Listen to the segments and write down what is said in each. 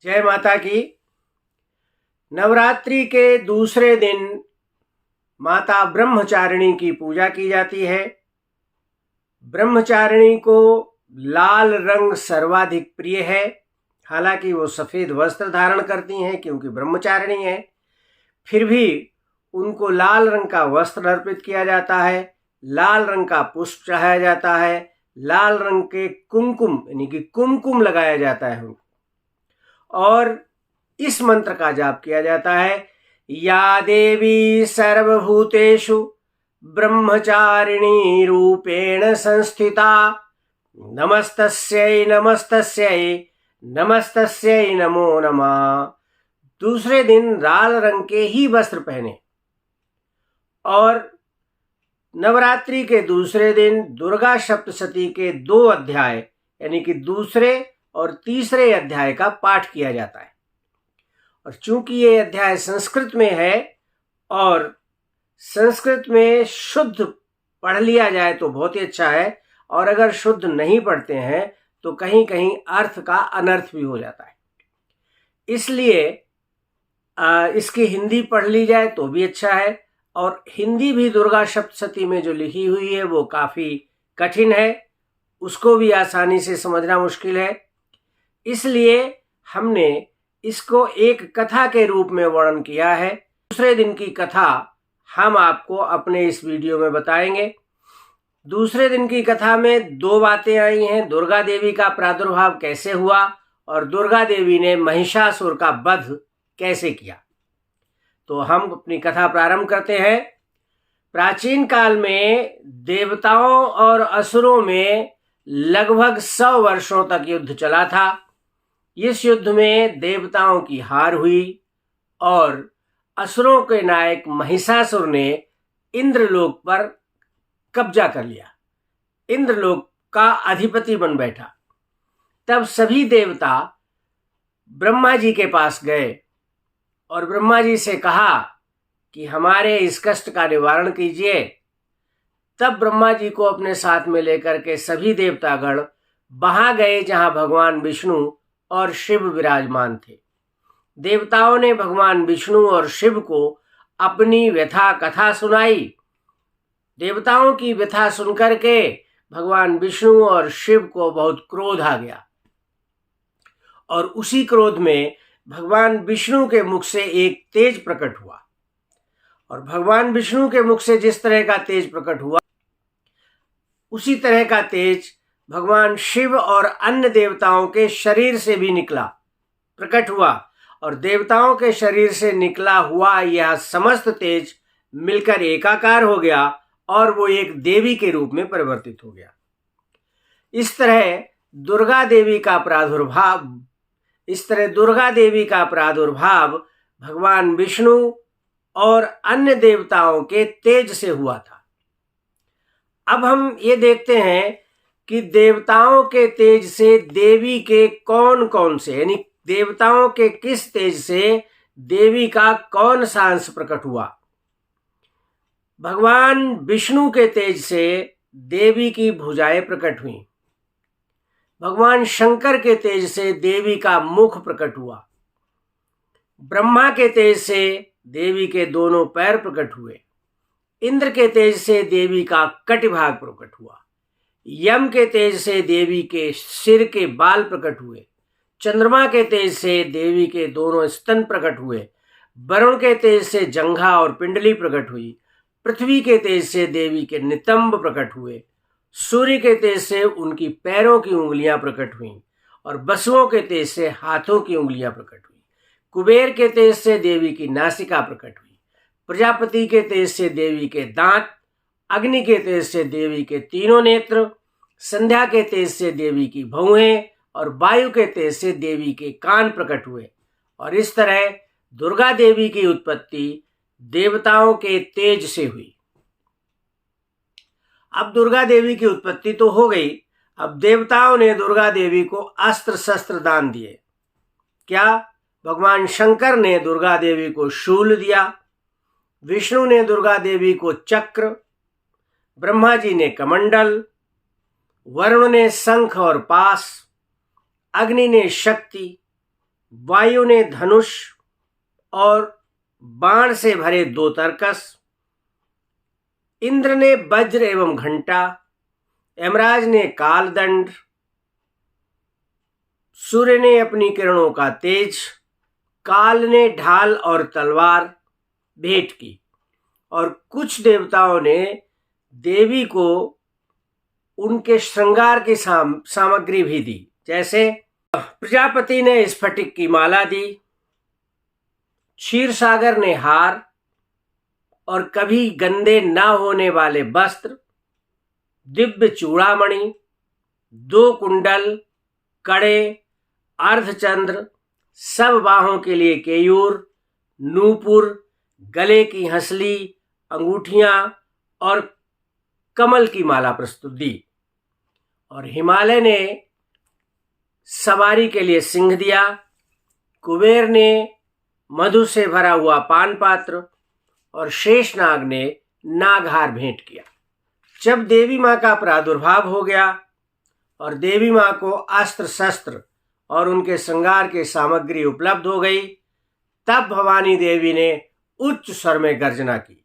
जय माता की। नवरात्रि के दूसरे दिन माता ब्रह्मचारिणी की पूजा की जाती है। ब्रह्मचारिणी को लाल रंग सर्वाधिक प्रिय है। हालांकि वो सफ़ेद वस्त्र धारण करती हैं क्योंकि ब्रह्मचारिणी है, फिर भी उनको लाल रंग का वस्त्र अर्पित किया जाता है, लाल रंग का पुष्प चढ़ाया जाता है, लाल रंग के कुमकुम यानी कि कुमकुम लगाया जाता है उनको, और इस मंत्र का जाप किया जाता है। या देवी सर्वभूतेषु ब्रह्मचारिणी रूपेण संस्थिता नमस्तस्यै नमस्तस्यै नमस्तस्यै नमो नमः। दूसरे दिन लाल रंग के ही वस्त्र पहने और नवरात्रि के दूसरे दिन दुर्गा सप्तशती के 2 अध्याय यानी कि दूसरे और तीसरे अध्याय का पाठ किया जाता है। और चूंकि ये अध्याय संस्कृत में है और संस्कृत में शुद्ध पढ़ लिया जाए तो बहुत ही अच्छा है, और अगर शुद्ध नहीं पढ़ते हैं तो कहीं कहीं अर्थ का अनर्थ भी हो जाता है। इसलिए इसकी हिंदी पढ़ ली जाए तो भी अच्छा है, और हिंदी भी दुर्गा सप्तशती में जो लिखी हुई है वो काफ़ी कठिन है, उसको भी आसानी से समझना मुश्किल है। इसलिए हमने इसको एक कथा के रूप में वर्णन किया है। दूसरे दिन की कथा हम आपको अपने इस वीडियो में बताएंगे। दूसरे दिन की कथा में 2 बातें आई हैं। दुर्गा देवी का प्रादुर्भाव कैसे हुआ और दुर्गा देवी ने महिषासुर का वध कैसे किया। तो हम अपनी कथा प्रारंभ करते हैं। प्राचीन काल में देवताओं और असुरों में लगभग 100 वर्षों तक युद्ध चला था। इस युद्ध में देवताओं की हार हुई और असुरों के नायक महिषासुर ने इंद्रलोक पर कब्जा कर लिया, इंद्रलोक का अधिपति बन बैठा। तब सभी देवता ब्रह्मा जी के पास गए और ब्रह्मा जी से कहा कि हमारे इस कष्ट का निवारण कीजिए। तब ब्रह्मा जी को अपने साथ में लेकर के सभी देवतागण वहां गए जहां भगवान विष्णु और शिव विराजमान थे। देवताओं ने भगवान विष्णु और शिव को अपनी व्यथा कथा सुनाई। देवताओं की व्यथा सुनकर के भगवान विष्णु और शिव को बहुत क्रोध आ गया, और उसी क्रोध में भगवान विष्णु के मुख से एक तेज प्रकट हुआ। और भगवान विष्णु के मुख से जिस तरह का तेज प्रकट हुआ, उसी तरह का तेज भगवान शिव और अन्य देवताओं के शरीर से भी निकला, प्रकट हुआ। और देवताओं के शरीर से निकला हुआ यह समस्त तेज मिलकर एकाकार हो गया और वो एक देवी के रूप में परिवर्तित हो गया। इस तरह दुर्गा देवी का प्रादुर्भाव भगवान विष्णु और अन्य देवताओं के तेज से हुआ था। अब हम ये देखते हैं कि देवताओं के तेज से देवी के कौन कौन से, यानी देवताओं के किस तेज से देवी का कौन सा अंश प्रकट हुआ। भगवान विष्णु के तेज से देवी की भुजाएं प्रकट हुई। भगवान शंकर के तेज से देवी का मुख प्रकट हुआ। ब्रह्मा के तेज से देवी के दोनों पैर प्रकट हुए। इंद्र के तेज से देवी का कटिभाग प्रकट हुआ। यम के तेज से देवी के सिर के बाल प्रकट हुए। चंद्रमा के तेज से देवी के दोनों स्तन प्रकट हुए। वरुण के तेज से जंघा और पिंडली प्रकट हुई। पृथ्वी के तेज से देवी के नितंब प्रकट हुए। सूर्य के तेज से उनकी पैरों की उंगलियां प्रकट हुईं और वसुओं के तेज से हाथों की उंगलियां प्रकट हुई। कुबेर के तेज से देवी की नासिका प्रकट हुई। प्रजापति के तेज से देवी के दांत, अग्नि के तेज से देवी के तीनों नेत्र, संध्या के तेज से देवी की भौहें और वायु के तेज से देवी के कान प्रकट हुए। और इस तरह दुर्गा देवी की उत्पत्ति देवताओं के तेज से हुई। अब दुर्गा देवी की उत्पत्ति तो हो गई, अब देवताओं ने दुर्गा देवी को अस्त्र शस्त्र दान दिए। क्या? भगवान शंकर ने दुर्गा देवी को शूल दिया, विष्णु ने दुर्गा देवी को चक्र, ब्रह्मा जी ने कमंडल, वरुण ने शंख और पास, अग्नि ने शक्ति, वायु ने धनुष और बाण से भरे 2 तरकस, इंद्र ने वज्र एवं घंटा, यमराज ने कालदंड, सूर्य ने अपनी किरणों का तेज, काल ने ढाल और तलवार भेंट की, और कुछ देवताओं ने देवी को उनके श्रृंगार की सामग्री भी दी। जैसे प्रजापति ने स्फटिक की माला दी, क्षीर सागर ने हार और कभी गंदे ना होने वाले वस्त्र, दिव्य चूड़ामणि, 2 कुंडल, कड़े, अर्धचंद्र, सब बाहों के लिए केयूर, नूपुर, गले की हंसली, अंगूठियां और कमल की माला प्रस्तुत दी। और हिमालय ने सवारी के लिए सिंह दिया, कुबेर ने मधु से भरा हुआ पान पात्र और शेषनाग ने नागहार भेंट किया। जब देवी माँ का प्रादुर्भाव हो गया और देवी माँ को अस्त्र शस्त्र और उनके श्रृंगार की सामग्री उपलब्ध हो गई, तब भवानी देवी ने उच्च स्वर में गर्जना की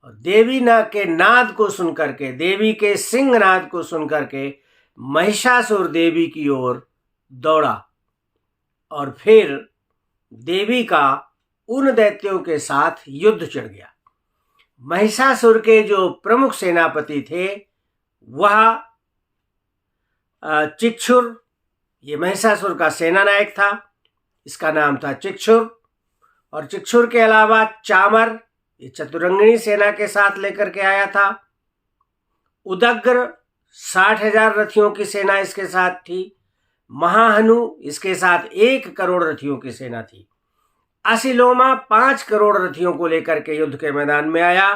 और देवी के नाद को सुनकर के, देवी के सिंह नाद को सुनकर के महिषासुर देवी की ओर दौड़ा और फिर देवी का उन दैत्यों के साथ युद्ध चढ़ गया। महिषासुर के जो प्रमुख सेनापति थे वह चिक्षुर, ये महिषासुर का सेना नायक था, इसका नाम था चिक्षुर। और चिक्षुर के अलावा चामर, ये चतुरंगिणी सेना के साथ लेकर के आया था। उदग्र 60,000 रथियों की सेना इसके साथ थी। महाहनु, इसके साथ 1 करोड़ रथियों की सेना थी। असिलोमा 5 करोड़ रथियों को लेकर के युद्ध के मैदान में आया।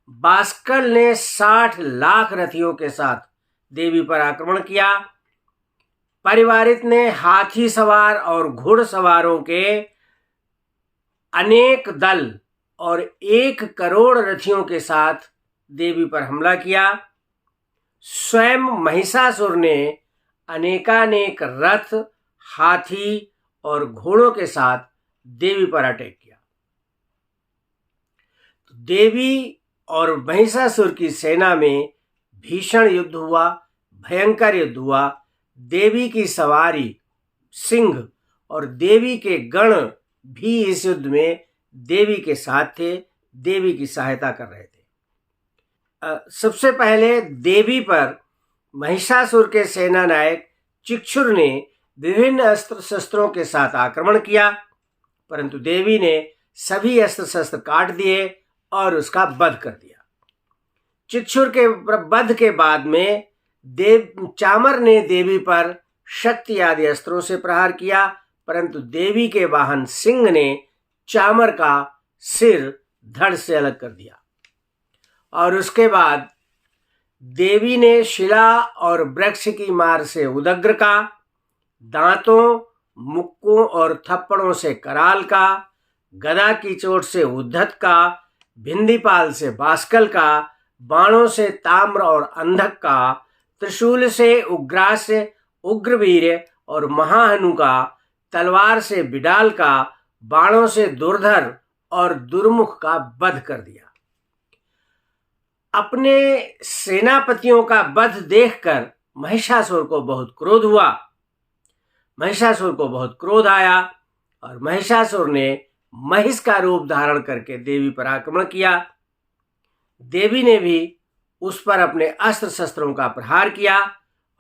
बास्कल ने 60 लाख रथियों के साथ देवी पर आक्रमण किया। परिवारित ने हाथी सवार और घुड़सवारों के अनेक दल और 1 करोड़ रथियों के साथ देवी पर हमला किया। स्वयं महिषासुर ने अनेकानेक रथ, हाथी और घोड़ों के साथ देवी पर अटैक किया। तो देवी और महिषासुर की सेना में भीषण युद्ध हुआ, भयंकर युद्ध हुआ। देवी की सवारी सिंह और देवी के गण भी इस युद्ध में देवी के साथ थे, देवी की सहायता कर रहे थे। सबसे पहले देवी पर महिषासुर के सेना नायक चिक्षुर ने विभिन्न अस्त्र शस्त्रों के साथ आक्रमण किया, परंतु देवी ने सभी अस्त्र शस्त्र काट दिए और उसका वध कर दिया। चिक्षुर के वध के बाद में चामर ने देवी पर शक्ति आदि अस्त्रों से प्रहार किया, परंतु देवी के वाहन सिंह ने चामर का सिर धड़ से अलग कर दिया। और उसके बाद देवी ने शिला और वृक्ष की मार से उदग्र का, दांतों, मुक्कों और थप्पड़ों से कराल का, गदा की चोट से उद्धत का, भिंदीपाल से बास्कल का, बाणों से ताम्र और अंधक का, त्रिशूल से उग्रास्य, उग्रवीर्य और महाहनु का, तलवार से बिडाल का, बाणों से दुर्धर और दुर्मुख का वध कर दिया। अपने सेनापतियों का वध देखकर महिषासुर को बहुत क्रोध हुआ। महिषासुर को बहुत क्रोध आया और महिषासुर ने महिष का रूप धारण करके देवी पर आक्रमण किया। देवी ने भी उस पर अपने अस्त्र शस्त्रों का प्रहार किया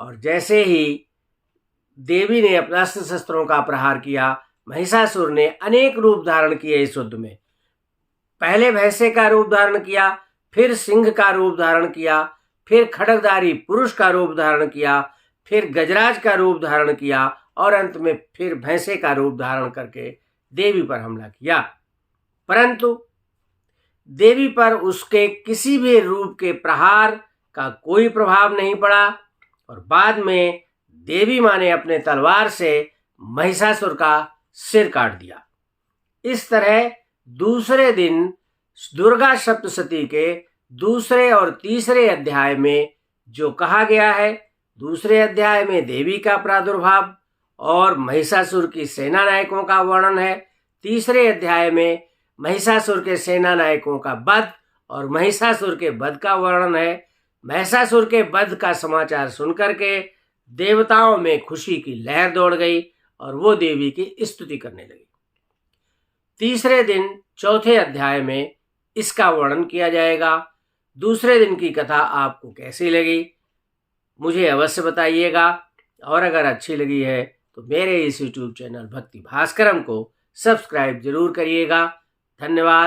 और जैसे ही देवी ने अपने अस्त्र शस्त्रों का प्रहार किया, महिषासुर ने अनेक रूप धारण किए इस युद्ध में। पहले भैंसे का रूप धारण किया, फिर सिंह का रूप धारण किया, फिर खड्गधारी पुरुष का रूप धारण किया, फिर गजराज का रूप धारण किया और अंत में फिर भैंसे का रूप धारण करके देवी पर हमला किया। परंतु देवी पर उसके किसी भी रूप के प्रहार का कोई प्रभाव नहीं पड़ा और बाद में देवी माँ ने अपने तलवार से महिषासुर का सिर काट दिया। इस तरह दूसरे दिन दुर्गा सप्तशती के दूसरे और तीसरे अध्याय में जो कहा गया है, दूसरे अध्याय में देवी का प्रादुर्भाव और महिषासुर की सेना नायकों का वर्णन है। तीसरे अध्याय में महिषासुर के सेना नायकों का वध और महिषासुर के वध का वर्णन है। महिषासुर के वध का समाचार सुनकर के देवताओं में खुशी की लहर दौड़ गई और वो देवी की स्तुति करने लगी। तीसरे दिन चौथे अध्याय में इसका वर्णन किया जाएगा। दूसरे दिन की कथा आपको कैसी लगी मुझे अवश्य बताइएगा, और अगर अच्छी लगी है तो मेरे इस YouTube चैनल भक्ति भास्करम को सब्सक्राइब जरूर करिएगा। धन्यवाद।